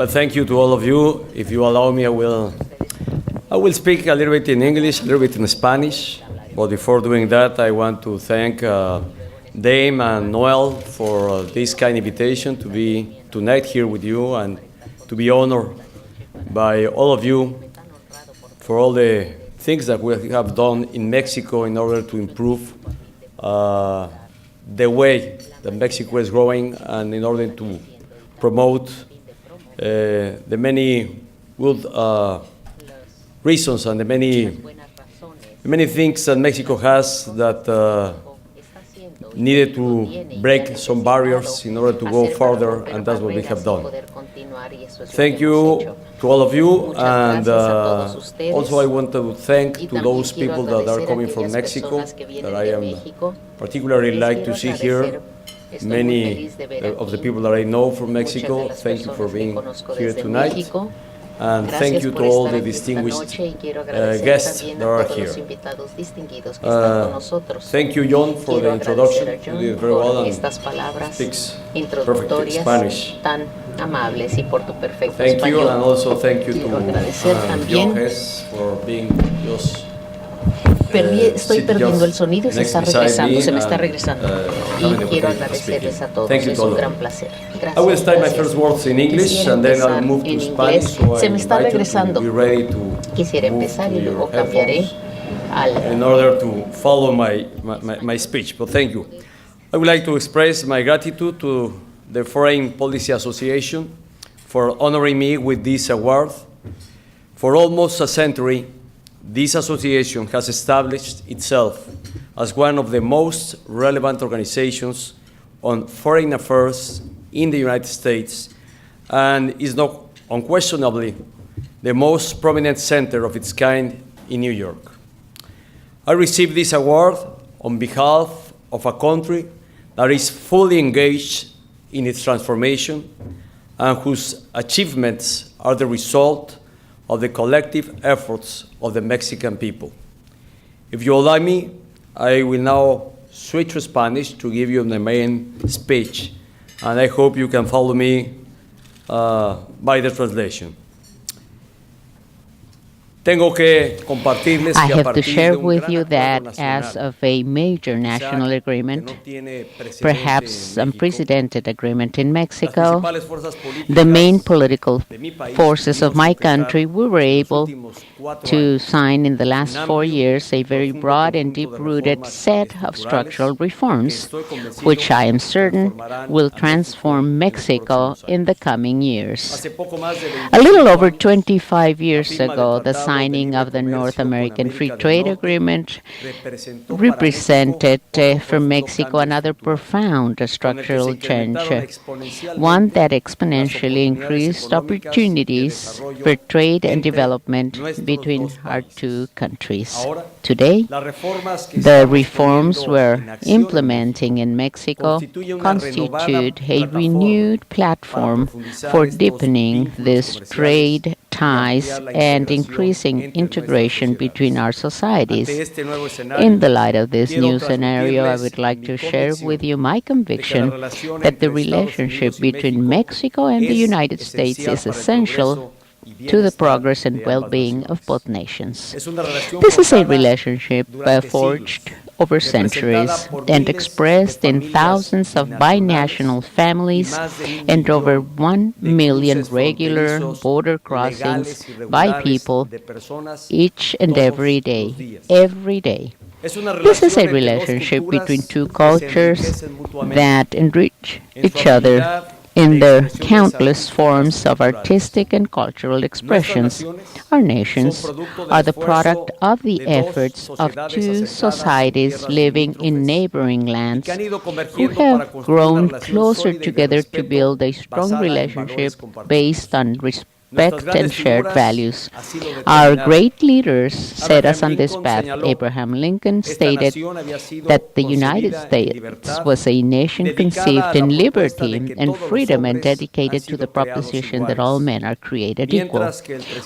Well, thank you to all of you. If you allow me, I will speak a little bit in English, a little bit in Spanish. But before doing that, I want to thank Dame and Noel for this kind invitation to be tonight here with you and to be honored by all of you for all the things that we have done in Mexico in order to improve the way that Mexico is growing and in order to promote the many good reasons and the many things that Mexico has that needed to break some barriers in order to go further, and that's what we have done. Thank you to all of you, and also I want to thank to those people that are coming from Mexico, that I am particularly like to see here. Many of the people that I know from Mexico, thank you for being here tonight. And thank you to all the distinguished guests that are here. Thank you, John, for the introduction. You did very well and speaks perfect Spanish. Thank you, and also thank you to John Hess for being just estoy perdiendo el sonido y se me está regresando. Y quiero agradecerles a todos, es un gran placer. Gracias. I will start my first words in English and then I'll move to Spanish. So se me está regresando. Quisiera empezar y luego cambiaré in order to follow my speech, but thank you. I would like to express my gratitude to the Foreign Policy Association for honoring me with this award. For almost a century, this association has established itself as one of the most relevant organizations on foreign affairs in the United States and is not unquestionably the most prominent center of its kind in New York. I received this award on behalf of a country that is fully engaged in its transformation and whose achievements are the result of the collective efforts of the Mexican people. If you allow me, I will now switch to Spanish to give you the main speech, and I hope you can follow me by the translation. I have to share with you that as of a major national agreement, perhaps unprecedented agreement in Mexico, the main political forces of my country, we were able to sign in the last 4 years a very broad and deep-rooted set of structural reforms, which I am certain will transform Mexico in the coming years. A little over 25 years ago, the signing of the North American Free Trade Agreement represented for Mexico another profound structural change, one that exponentially increased opportunities for trade and development between our two countries. Today, the reforms we're implementing in Mexico constitute a renewed platform for deepening this trade ties and increasing integration between our societies. In the light of this new scenario, I would like to share with you my conviction that the relationship between Mexico and the United States is essential to the progress and well-being of both nations. This is a relationship forged over centuries and expressed in thousands of binational families and over 1 million regular border crossings by people each and every day, every day. This is a relationship between two cultures that enrich each other in their countless forms of artistic and cultural expressions. Our nations are the product of the efforts of two societies living in neighboring lands who have grown closer together to build a strong relationship based on respect and shared values. Our great leaders set us on this path. Abraham Lincoln stated that the United States was a nation conceived in liberty and freedom and dedicated to the proposition that all men are created equal,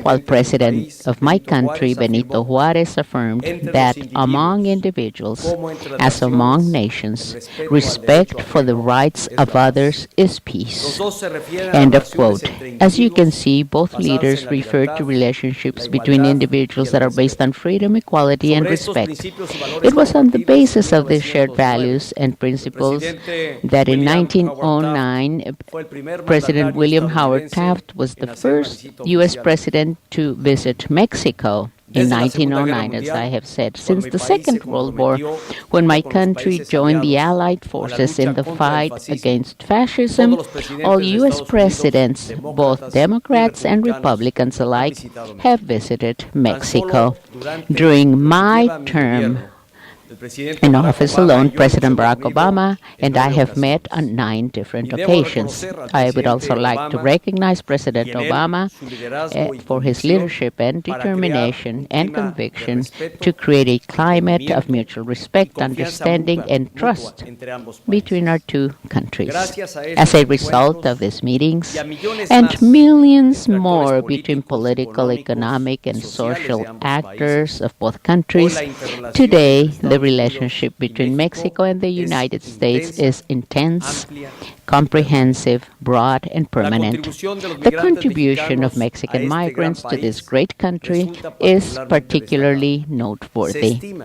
while President of my country, Benito Juarez, affirmed that among individuals, as among nations, respect for the rights of others is peace. End of quote. As you can see, both leaders referred to relationships between individuals that are based on freedom, equality, and respect. It was on the basis of these shared values and principles that in 1909, President William Howard Taft was the first U.S. president to visit Mexico. In 1909, as I have said, since the Second World War, when my country joined the Allied forces in the fight against fascism, all U.S. presidents, both Democrats and Republicans alike, have visited Mexico. During my term in office alone, President Barack Obama and I have met on 9 different occasions. I would also like to recognize President Obama for his leadership and determination and conviction to create a climate of mutual respect, understanding, and trust between our two countries. As a result of these meetings and millions more between political, economic, and social actors of both countries, today the relationship between Mexico and the United States is intense, comprehensive, broad, and permanent. The contribution of Mexican migrants to this great country is particularly noteworthy.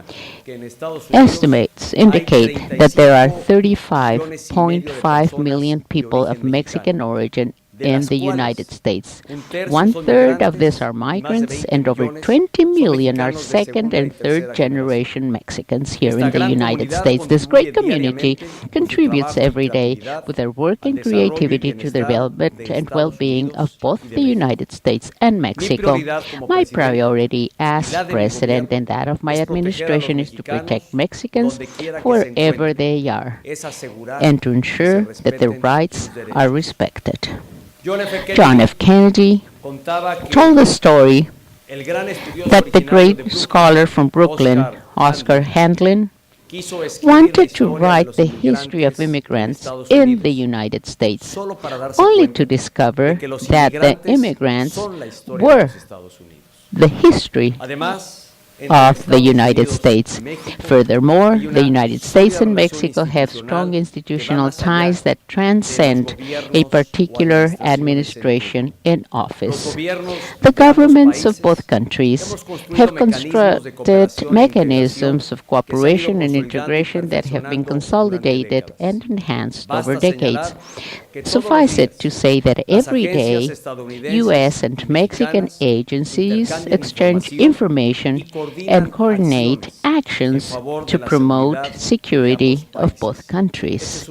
Estimates indicate that there are 35.5 million people of Mexican origin in the United States. 1/3 of these are migrants, and over 20 million are second and third generation Mexicans here in the United States. This great community contributes every day with their work and creativity to the development and well-being of both the United States and Mexico. My priority as president and that of my administration is to protect Mexicans wherever they are and to ensure that their rights are respected. John F. Kennedy told the story that the great scholar from Brooklyn, Oscar Handlin, wanted to write the history of immigrants in the United States, only to discover that the immigrants were the history of the United States. Furthermore, the United States and Mexico have strong institutional ties that transcend a particular administration in office. The governments of both countries have constructed mechanisms of cooperation and integration that have been consolidated and enhanced over decades. Suffice it to say that every day, U.S. and Mexican agencies exchange information and coordinate actions to promote security of both countries.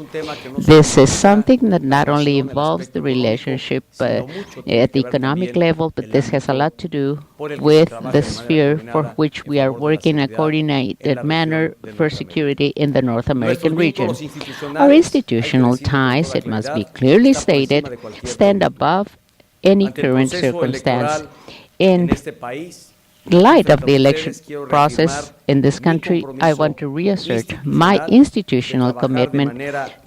This is something that not only involves the relationship at the economic level, but this has a lot to do with the sphere for which we are working in a coordinated manner for security in the North American region. Our institutional ties, it must be clearly stated, stand above any current circumstance. In light of the election process in this country, I want to reassert my institutional commitment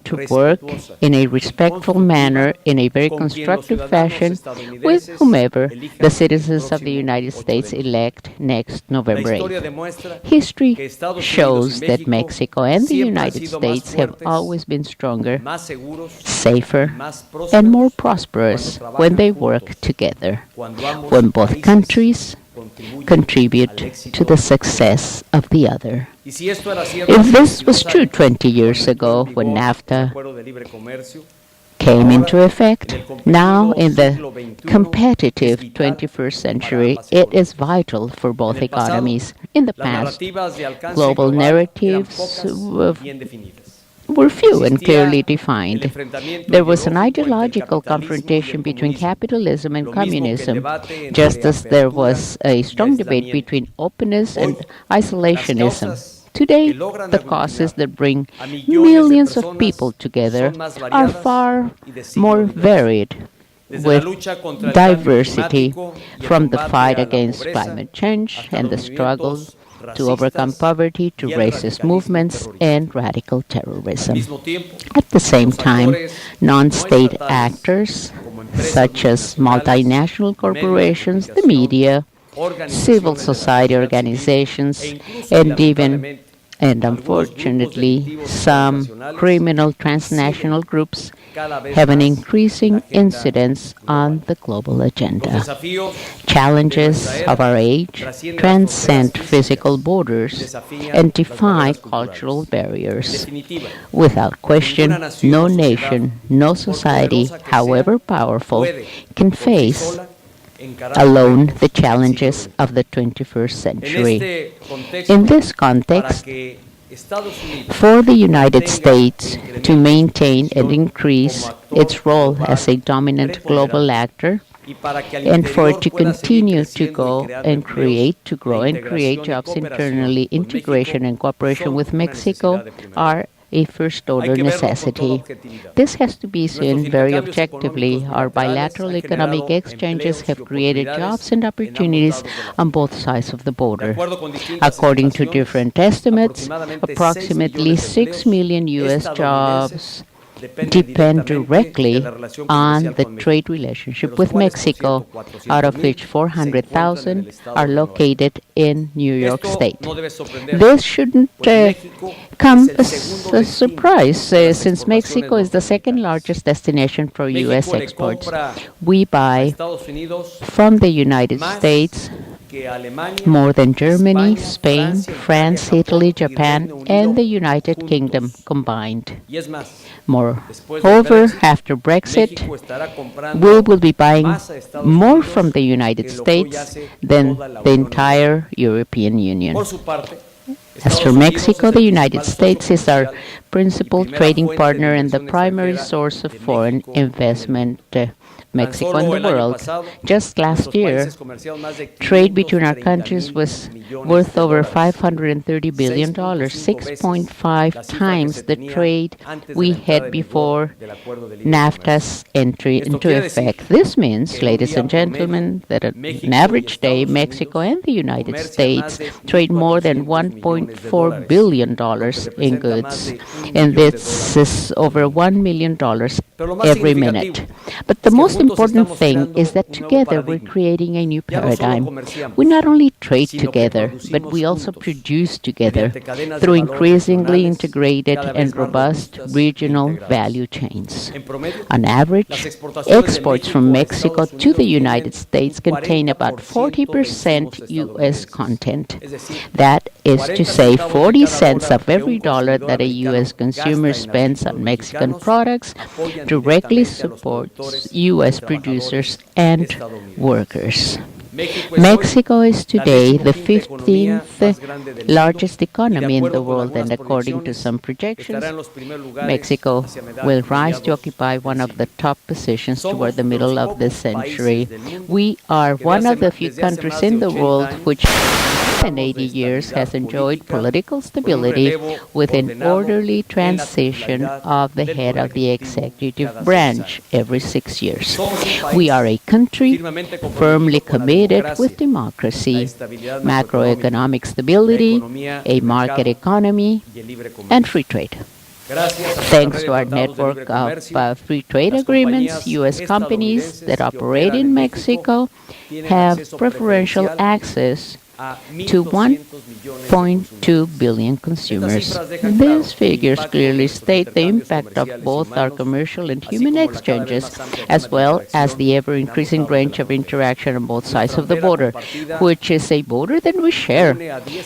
to work in a respectful manner, in a very constructive fashion, with whomever the citizens of the United States elect next November 8th. History shows that Mexico and the United States have always been stronger, safer, and more prosperous when they work together, when both countries contribute to the success of the other. If this was true 20 years ago when NAFTA came into effect, now in the competitive 21st century, it is vital for both economies. In the past, global narratives were few and clearly defined. There was an ideological confrontation between capitalism and communism, just as there was a strong debate between openness and isolationism. Today, the causes that bring millions of people together are far more varied with diversity, from the fight against climate change and the struggle to overcome poverty to racist movements and radical terrorism. At the same time, non-state actors, such as multinational corporations, the media, civil society organizations, and unfortunately, some criminal transnational groups have an increasing incidence on the global agenda. Challenges of our age transcend physical borders and defy cultural barriers. Without question, no nation, no society, however powerful, can face alone the challenges of the 21st century. In this context, for the United States to maintain and increase its role as a dominant global actor, and for it to continue to grow and create jobs internally, integration and cooperation with Mexico are a first-order necessity. This has to be seen very objectively. Our bilateral economic exchanges have created jobs and opportunities on both sides of the border. According to different estimates, approximately 6 million U.S. jobs depend directly on the trade relationship with Mexico, out of which 400,000 are located in New York State. This shouldn't come as a surprise, since Mexico is the second largest destination for U.S. exports. We buy from the United States more than Germany, Spain, France, Italy, Japan, and the United Kingdom combined. Moreover, after Brexit, we will be buying more from the United States than the entire European Union. As for Mexico, the United States is our principal trading partner and the primary source of foreign investment. Mexico and the world. Just last year, trade between our countries was worth over $530 billion, 6.5 times the trade we had before NAFTA's entry into effect. This means, ladies and gentlemen, that an average day, Mexico and the United States trade more than $1.4 billion in goods, and this is over $1 million every minute. But the most important thing is that together we're creating a new paradigm. We not only trade together, but we also produce together through increasingly integrated and robust regional value chains. On average, exports from Mexico to the United States contain about 40% U.S. content. That is to say, 40 cents of every dollar that a U.S. consumer spends on Mexican products directly supports U.S. producers and workers. Mexico is today the 15th largest economy in the world, and according to some projections, Mexico will rise to occupy one of the top positions toward the middle of this century. We are one of the few countries in the world which in 80 years has enjoyed political stability with an orderly transition of the head of the executive branch every 6 years. We are a country firmly committed with democracy, macroeconomic stability, a market economy, and free trade. Thanks to our network of free trade agreements, U.S. companies that operate in Mexico have preferential access to 1.2 billion consumers. These figures clearly state the impact of both our commercial and human exchanges, as well as the ever-increasing range of interaction on both sides of the border, which is a border that we share,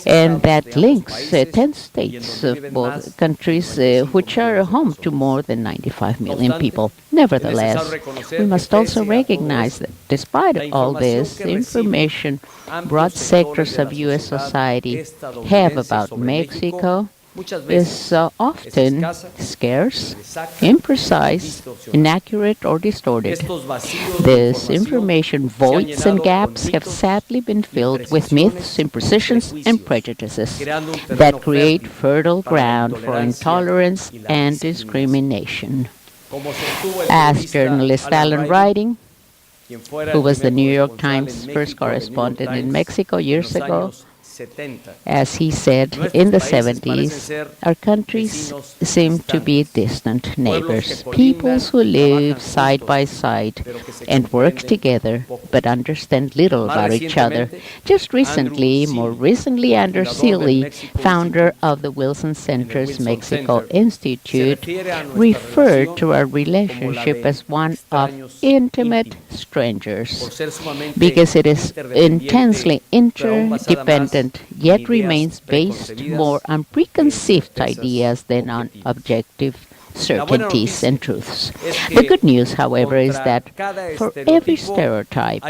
and that links 10 states of both countries, which are home to more than 95 million people. Nevertheless, we must also recognize that despite all this, the information broad sectors of U.S. society have about Mexico is often scarce, imprecise, inaccurate, or distorted. This information voids and gaps have sadly been filled with myths, imprecisions, and prejudices that create fertile ground for intolerance and discrimination. As journalist Alan Writing who was the New York Times first correspondent in Mexico years ago, as he said, in the 70s, our countries seem to be distant neighbors, peoples who live side by side and work together but understand little about each other. Just recently, more recently, Anders Seeley, founder of the Wilson Center's Mexico Institute, referred to our relationship as one of intimate strangers because it is intensely interdependent yet remains based more on preconceived ideas than on objective certainties and truths. The good news, however, is that for every stereotype,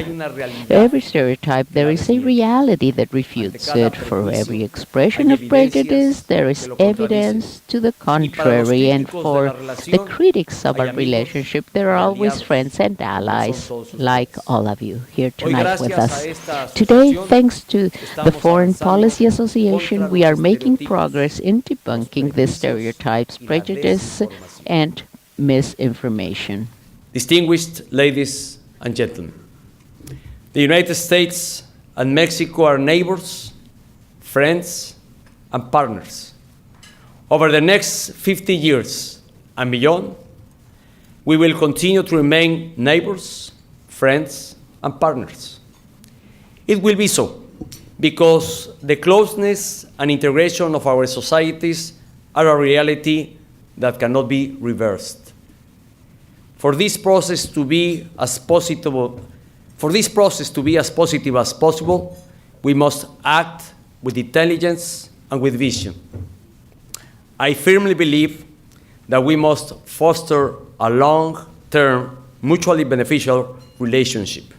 there is a reality that refutes it. For every expression of prejudice, there is evidence to the contrary. And for the critics of our relationship, there are always friends and allies, like all of you here tonight with us. Today, thanks to the Foreign Policy Association, we are making progress in debunking these stereotypes, prejudice, and misinformation. Distinguished ladies and gentlemen, the United States and Mexico are neighbors, friends, and partners. Over the next 50 years and beyond, we will continue to remain neighbors, friends, and partners. It will be so because the closeness and integration of our societies are a reality that cannot be reversed. For this process to be as positive as possible, we must act with intelligence and with vision. I firmly believe that we must foster a long-term, mutually beneficial relationship,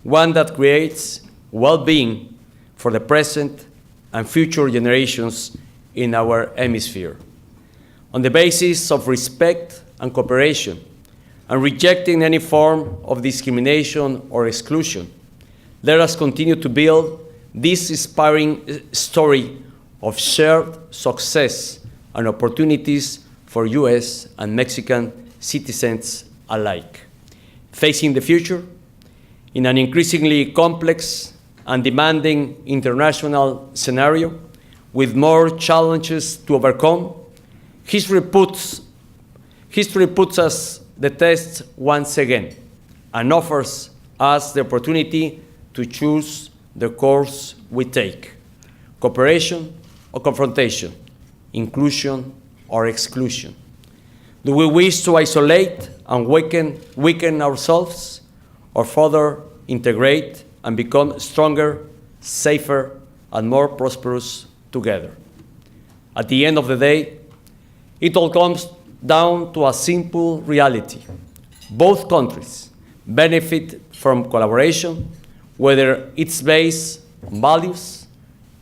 one that creates well-being for the present and future generations in our hemisphere. On the basis of respect and cooperation, and rejecting any form of discrimination or exclusion, let us continue to build this inspiring story of shared success and opportunities for U.S. and Mexican citizens alike. Facing the future, in an increasingly complex and demanding international scenario, with more challenges to overcome, history puts us the test once again and offers us the opportunity to choose the course we take: cooperation or confrontation, inclusion or exclusion. Do we wish to isolate and weaken ourselves, or further integrate and become stronger, safer, and more prosperous together? At the end of the day, it all comes down to a simple reality. Both countries benefit from collaboration, whether it's based on values,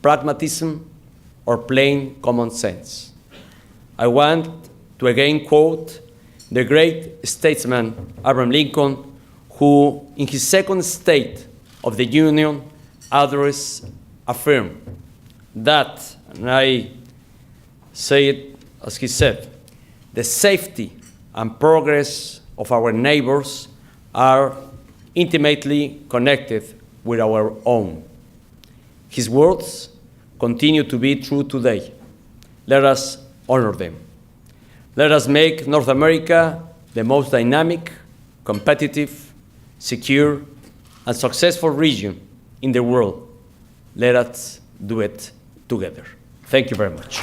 pragmatism, or plain common sense. I want to again quote the great statesman Abraham Lincoln, who in his second State of the Union address affirmed that, and I say it as he said, the safety and progress of our neighbors are intimately connected with our own. His words continue to be true today. Let us honor them. Let us make North America the most dynamic, competitive, secure, and successful region in the world. Let us do it together. Thank you very much.